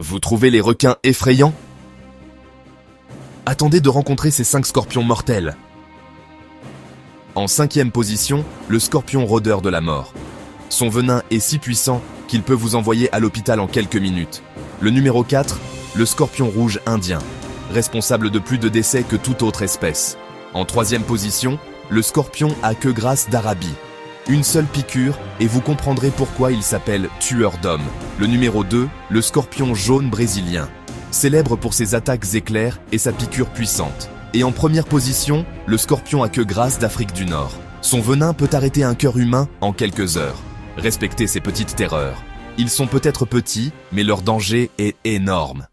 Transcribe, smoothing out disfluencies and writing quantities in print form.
Vous trouvez les requins effrayants? Attendez de rencontrer ces 5 scorpions mortels. En 5e position, le scorpion rôdeur de la mort. Son venin est si puissant qu'il peut vous envoyer à l'hôpital en quelques minutes. Le numéro 4, le scorpion rouge indien, responsable de plus de décès que toute autre espèce. En 3e position, le scorpion à queue grasse d'Arabie. Une seule piqûre et vous comprendrez pourquoi il s'appelle tueur d'hommes. Le numéro 2, le scorpion jaune brésilien, célèbre pour ses attaques éclairs et sa piqûre puissante. Et en première position, le scorpion à queue grasse d'Afrique du Nord. Son venin peut arrêter un cœur humain en quelques heures. Respectez ces petites terreurs. Ils sont peut-être petits, mais leur danger est énorme.